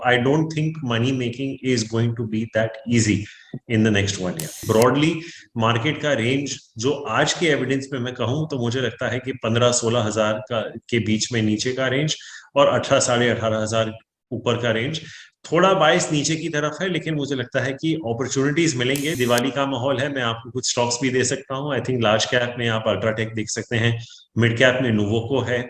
I don't think money making is going to be that easy in the next 1 year. Broadly, market का range जो आज के evidence में मैं कहूं तो मुझे लगता है कि 15-16 हजार का के बीच में नीचे का रेंज और 18-18.5 हजार ऊपर का रेंज थोड़ा बाइस नीचे की तरफ है, लेकिन मुझे लगता है कि अपॉर्चुनिटीज मिलेंगे। दिवाली का माहौल है, मैं आपको कुछ स्टॉक्स भी दे सकता हूं। आई थिंक लार्ज कैप में आप अल्ट्राटेक देख सकते हैं, मिड कैप में नोवोको है।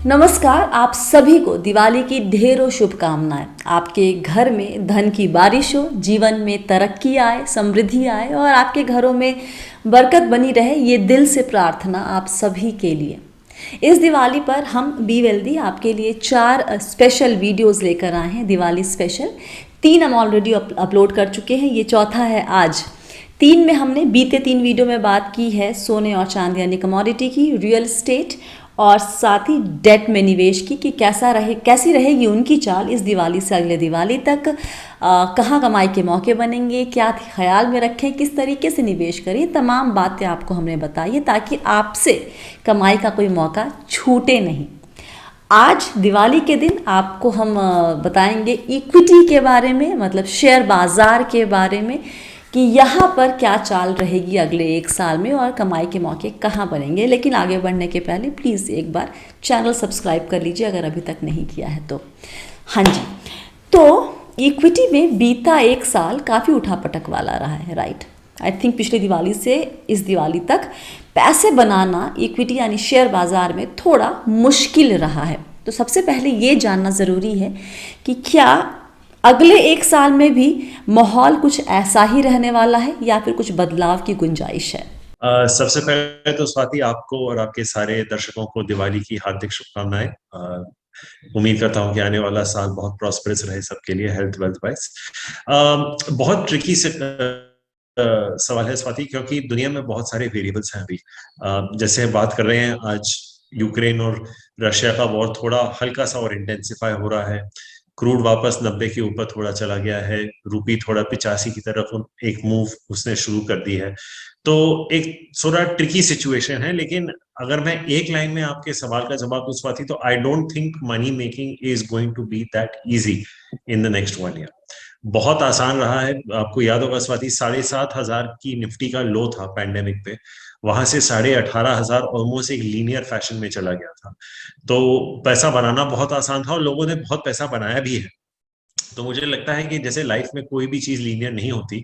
नमस्कार, आप सभी को दिवाली की ढेरों शुभकामनाएं। आपके घर में धन की बारिश हो, जीवन में तरक्की आए, समृद्धि आए और आपके घरों में बरकत बनी रहे, ये दिल से प्रार्थना आप सभी के लिए। इस दिवाली पर हम बी वेल्दी आपके लिए 4 स्पेशल वीडियोस लेकर आए हैं, दिवाली स्पेशल। 3 हम ऑलरेडी अपलोड कर चुके हैं, ये चौथा है आज। 3 में हमने बीते 3 वीडियो में बात की है सोने और चांदी यानी कमोडिटी की, रियल एस्टेट और साथ ही डेट में निवेश की कि कैसी रहेगी उनकी चाल इस दिवाली से अगले दिवाली तक, कहाँ कमाई के मौके बनेंगे, क्या ख्याल में रखें, किस तरीके से निवेश करें, तमाम बातें आपको हमने बताई है ताकि आपसे कमाई का कोई मौका छूटे नहीं। आज दिवाली के दिन आपको हम बताएंगे इक्विटी के बारे में, मतलब शेयर बाजार के बारे में कि यहाँ पर क्या चाल रहेगी अगले 1 साल में और कमाई के मौके कहाँ बनेंगे। लेकिन आगे बढ़ने के पहले प्लीज़ एक बार चैनल सब्सक्राइब कर लीजिए अगर अभी तक नहीं किया है तो। हाँ जी, तो इक्विटी में बीता 1 साल काफ़ी उठापटक वाला रहा है, राइट। आई थिंक पिछले दिवाली से इस दिवाली तक पैसे बनाना इक्विटी यानी शेयर बाज़ार में थोड़ा मुश्किल रहा है। तो सबसे पहले ये जानना ज़रूरी है कि क्या अगले 1 साल में भी माहौल कुछ ऐसा ही रहने वाला है या फिर कुछ बदलाव की गुंजाइश है। सबसे पहले तो स्वाति, आपको और आपके सारे दर्शकों को दिवाली की हार्दिक शुभकामनाएं। उम्मीद करता हूं कि आने वाला साल बहुत प्रॉस्परस रहे सबके लिए, हेल्थ वेल्थ वाइज। बहुत ट्रिकी से सवाल है स्वाति, क्योंकि दुनिया में बहुत सारे वेरिएबल्स हैं अभी। जैसे बात कर रहे हैं आज, यूक्रेन और रशिया का वॉर थोड़ा हल्का सा और इंटेंसिफाई हो रहा है। क्रूड वापस 90 के ऊपर थोड़ा चला गया है, रूपी थोड़ा 85 की तरफ एक मूव उसने शुरू कर दी है। तो एक थोड़ा ट्रिकी सिचुएशन है, लेकिन अगर मैं एक लाइन में आपके सवाल का जवाब दूं स्वाति, तो I don't think money making is going to be that easy in the next 1 year. बहुत आसान रहा है। आपको याद होगा स्वाति, 7,500 की निफ्टी का लो था पैंडेमिक पे, वहां से 18,500 ऑलमोस्ट एक लीनियर फैशन में चला गया था। तो पैसा बनाना बहुत आसान था और लोगों ने बहुत पैसा बनाया भी है। तो मुझे लगता है कि जैसे लाइफ में कोई भी चीज लीनियर नहीं होती,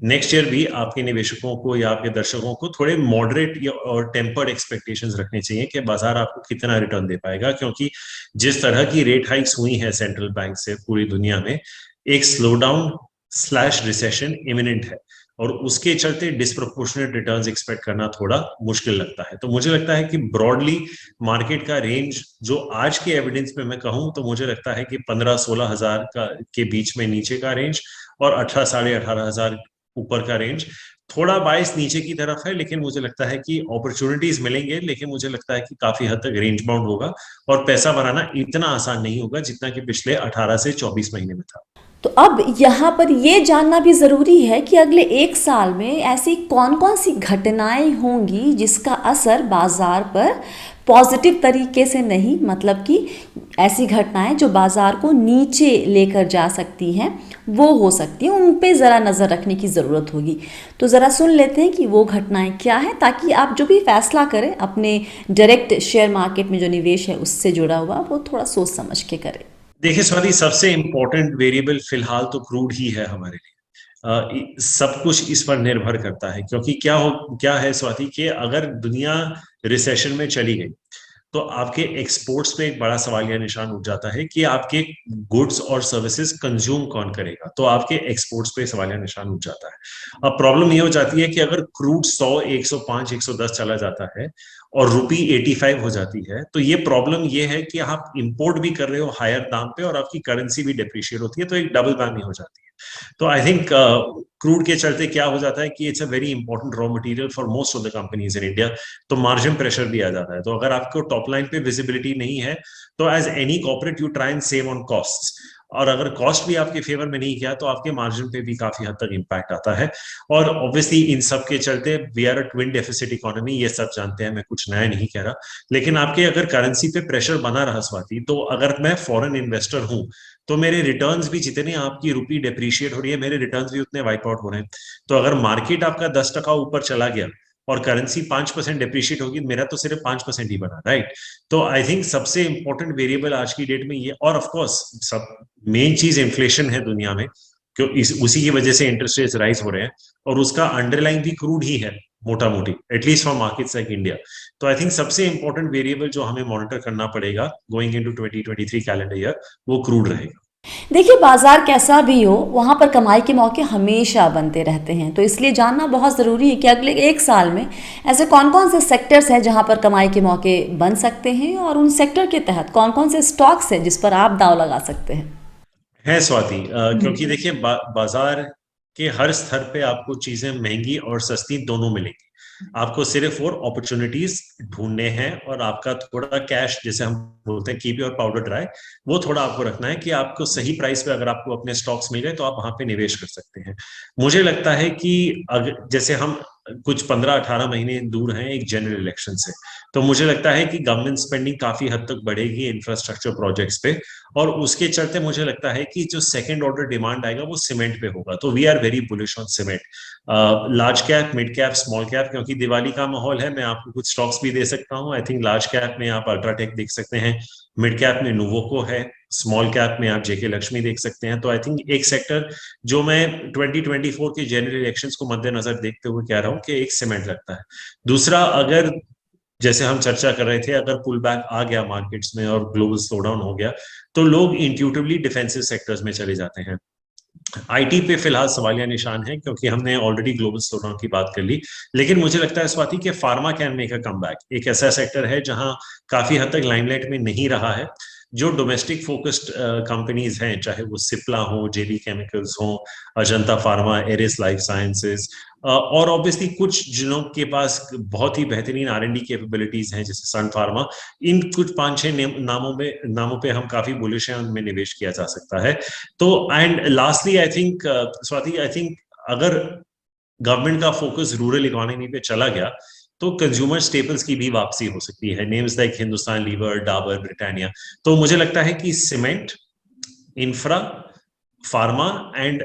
नेक्स्ट ईयर भी आपके निवेशकों को या आपके दर्शकों को थोड़े मॉडरेट और टेम्पर्ड एक्सपेक्टेशंस रखने चाहिए कि बाजार आपको कितना रिटर्न दे पाएगा। क्योंकि जिस तरह की रेट हाइक्स हुई है सेंट्रल बैंक से पूरी दुनिया में, एक स्लोडाउन स्लैश रिसेशन इमिनेंट है और उसके चलते डिस्प्रोपोर्शनेट रिटर्न्स एक्सपेक्ट करना थोड़ा मुश्किल लगता है। तो मुझे लगता है कि ब्रॉडली मार्केट का रेंज जो आज के एविडेंस में मैं कहूं तो मुझे लगता है कि 15-16 हजार के बीच में नीचे का रेंज और 18-18.5 हजार ऊपर का रेंज थोड़ा बाइस नीचे की तरफ है। लेकिन मुझे लगता है कि अपॉर्चुनिटीज मिलेंगे, लेकिन मुझे लगता है कि काफी हद तक रेंज बाउंड होगा और पैसा बनाना इतना आसान नहीं होगा जितना कि पिछले 18 से 24 महीने में था। तो अब यहाँ पर ये जानना भी ज़रूरी है कि अगले 1 साल में ऐसी कौन कौन सी घटनाएं होंगी जिसका असर बाज़ार पर पॉजिटिव तरीके से नहीं, मतलब कि ऐसी घटनाएं जो बाज़ार को नीचे लेकर जा सकती हैं, वो हो सकती हैं, उन पे ज़रा नज़र रखने की ज़रूरत होगी। तो ज़रा सुन लेते हैं कि वो घटनाएं क्या हैं, ताकि आप जो भी फैसला करें अपने डायरेक्ट शेयर मार्केट में जो निवेश है उससे जुड़ा हुआ, वो थोड़ा सोच समझ के करें। देखिए स्वाति, सबसे इंपॉर्टेंट वेरिएबल फिलहाल तो क्रूड ही है हमारे लिए। सब कुछ इस पर निर्भर करता है, क्योंकि क्या है स्वाति कि अगर दुनिया रिसेशन में चली गई तो आपके एक्सपोर्ट्स पे एक बड़ा सवालिया निशान उठ जाता है कि आपके गुड्स और सर्विसेज कंज्यूम कौन करेगा। तो आपके एक्सपोर्ट्स पे सवालिया निशान उठ जाता है। अब प्रॉब्लम ये हो जाती है कि अगर क्रूड 100, 105, 110 चला जाता है और रुपी 85 हो जाती है, तो ये प्रॉब्लम ये है कि आप इंपोर्ट भी कर रहे हो हायर दाम पे और आपकी करेंसी भी डिप्रिशिएट होती है, तो एक डबल वैमी हो जाती है। तो आई थिंक क्रूड के चलते क्या हो जाता है कि it's a very important raw material for most of the companies in India, तो मार्जिन प्रेशर भी आ जाता है। तो अगर आपको टॉप लाइन पे विजिबिलिटी नहीं है तो as any corporate you try and save on costs. और अगर कॉस्ट भी आपके फेवर में नहीं किया तो आपके मार्जिन पे भी काफी हद तक इम्पैक्ट आता है। और ऑब्वियसली इन सब के चलते we are a twin deficit economy, ये सब जानते हैं, मैं कुछ नया नहीं कह रहा। लेकिन आपके अगर करेंसी पे प्रेशर बना रहा स्वाति, तो अगर मैं फॉरेन इन्वेस्टर हूं तो मेरे रिटर्न्स भी, जितने आपकी रुपी डेप्रिशिएट हो रही है, मेरे रिटर्न्स भी उतने वाइप आउट हो रहे हैं। तो अगर मार्केट आपका 10% ऊपर चला गया और करेंसी 5% डेप्रिशिएट होगी, मेरा तो सिर्फ 5% ही बना, राइट। तो आई थिंक सबसे इंपॉर्टेंट वेरिएबल आज की डेट में ये, और ऑफ कोर्स सब मेन चीज इन्फ्लेशन है दुनिया में, क्यों उसी की वजह से इंटरेस्ट रेट्स राइज हो रहे हैं, और उसका अंडरलाइन भी क्रूड ही है मोटा मोटी, at least for markets like India. तो आई थिंक सबसे इंपॉर्टेंट वेरिएबल जो हमें मॉनिटर करना पड़ेगा गोइंग इनटू 2023 कैलेंडर ईयर, वो क्रूड रहेगा। देखिए, बाजार कैसा भी हो, वहाँ पर कमाई के मौके हमेशा बनते रहते हैं। तो इसलिए जानना बहुत ज़रूरी है कि अगले एक साल में ऐसे कौन कौन से सेक्टर्स हैं जहाँ पर कमाई के मौके बन सकते हैं, और उन सेक्टर के तहत कौन कौन से स्टॉक्स हैं जिस पर आप दांव लगा सकते हैं। है स्वाति, क्योंकि देखिए बाजार के हर स्तर पे आपको चीजें महंगी और सस्ती दोनों मिलेंगी। आपको सिर्फ और अपॉर्चुनिटीज ढूंढने हैं, और आपका थोड़ा कैश, जैसे हम बोलते हैं कीप योर पाउडर ड्राई, वो थोड़ा आपको रखना है कि आपको सही प्राइस पे अगर आपको अपने स्टॉक्स मिल गए तो आप वहां पे निवेश कर सकते हैं। मुझे लगता है कि अगर जैसे हम कुछ 15-18 महीने दूर हैं एक जनरल इलेक्शन से, तो मुझे लगता है कि गवर्नमेंट स्पेंडिंग काफी हद तक बढ़ेगी इंफ्रास्ट्रक्चर प्रोजेक्ट्स पे, और उसके चलते मुझे लगता है कि जो सेकंड ऑर्डर डिमांड आएगा वो सीमेंट पे होगा। तो we are very bullish on cement, large cap, mid cap, small cap, क्योंकि दिवाली का माहौल है। मैं आपको कुछ स्टॉक्स भी दे सकता हूँ। आई थिंक लार्ज कैप में आप अल्ट्राटेक देख सकते हैं, मिड कैप में नुवोको है, स्मॉल कैप में आप जेके लक्ष्मी देख सकते हैं। तो आई थिंक एक सेक्टर जो मैं 2024 के जनरल इलेक्शंस को मद्देनजर देखते हुए कह रहा हूँ कि एक सीमेंट लगता है। दूसरा, अगर जैसे हम चर्चा कर रहे थे, अगर पुल बैक आ गया मार्केट्स में और ग्लोबल स्लोडाउन हो गया, तो लोग इंट्यूटिवली डिफेंसिव सेक्टर्स में चले जाते हैं। आईटी पे फिलहाल सवालिया निशान है, क्योंकि हमने ऑलरेडी ग्लोबल स्लोडाउन की बात कर ली। लेकिन मुझे लगता है स्वाति कि pharma can make a comeback, एक ऐसा सेक्टर है जहां काफी हद तक लाइमलाइट में नहीं रहा है। जो डोमेस्टिक फोकस्ड कंपनीज हैं, चाहे वो सिप्ला हो, जेबी केमिकल्स हो, Ajanta pharma, Eris life sciences, और ऑब्वियसली कुछ जिनों के पास बहुत ही बेहतरीन आर&डी कैपेबिलिटीज हैं, जैसे सन फार्मा, इन कुछ 5-6 नामों पे हम काफी बुलिश हैं, उनमें निवेश किया जा सकता है। तो and lastly I think Swati, I think अगर गवर्नमेंट का फोकस रूरल इकोनॉमी पे चला गया तो कंज्यूमर स्टेपल्स की भी वापसी हो सकती है, names like Hindustan lever, Dabur, Britannia. तो मुझे लगता है कि cement, infra, pharma and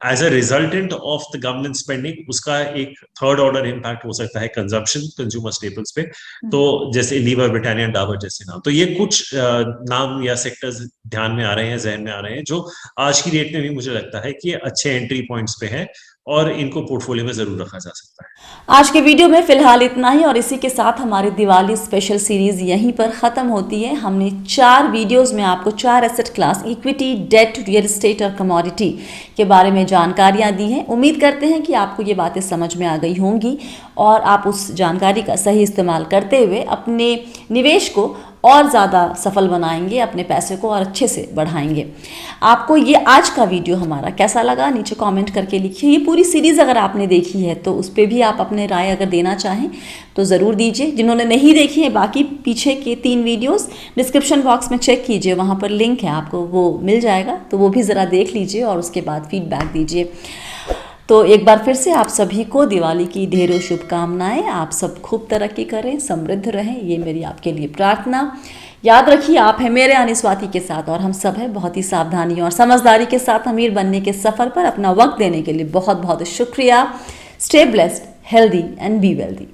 as a resultant of the government spending, उसका एक थर्ड ऑर्डर इम्पैक्ट हो सकता है कंजप्शन, कंज्यूमर स्टेपल्स पे। तो जैसे लीवर, ब्रिटानिया, डाबर जैसे नाम, तो ये कुछ नाम या सेक्टर्स ध्यान में आ रहे हैं, जहन में आ रहे हैं, जो आज की डेट में भी मुझे लगता है कि अच्छे एंट्री पॉइंट्स पे हैं और इनको पोर्टफोलियो में जरूर रखा जा सकता है। आज के वीडियो में फिलहाल इतना ही, और इसी के साथ हमारी दिवाली स्पेशल सीरीज यहीं पर ख़त्म होती है। हमने 4 वीडियोस में आपको 4 asset class, equity, debt, real estate और कमोडिटी के बारे में जानकारियां दी हैं। उम्मीद करते हैं कि आपको ये बातें समझ में आ गई होंगी और आप उस जानकारी का सही इस्तेमाल करते हुए अपने निवेश को और ज़्यादा सफल बनाएंगे, अपने पैसे को और अच्छे से बढ़ाएंगे। आपको ये आज का वीडियो हमारा कैसा लगा, नीचे कमेंट करके लिखिए। ये पूरी सीरीज़ अगर आपने देखी है तो उस पर भी आप अपने राय अगर देना चाहें तो ज़रूर दीजिए। जिन्होंने नहीं देखी है, बाकी पीछे के 3 वीडियोस डिस्क्रिप्शन बॉक्स में चेक कीजिए, वहाँ पर लिंक है, आपको वो मिल जाएगा, तो वो भी ज़रा देख लीजिए और उसके बाद फीडबैक दीजिए। तो एक बार फिर से आप सभी को दिवाली की ढेरों शुभकामनाएं। आप सब खूब तरक्की करें, समृद्ध रहें, ये मेरी आपके लिए प्रार्थना। याद रखिए, आप हैं मेरे यानी स्वाति के साथ, और हम सब हैं बहुत ही सावधानी और समझदारी के साथ अमीर बनने के सफ़र पर। अपना वक्त देने के लिए बहुत बहुत शुक्रिया। Stay blessed, healthy and be wealthy.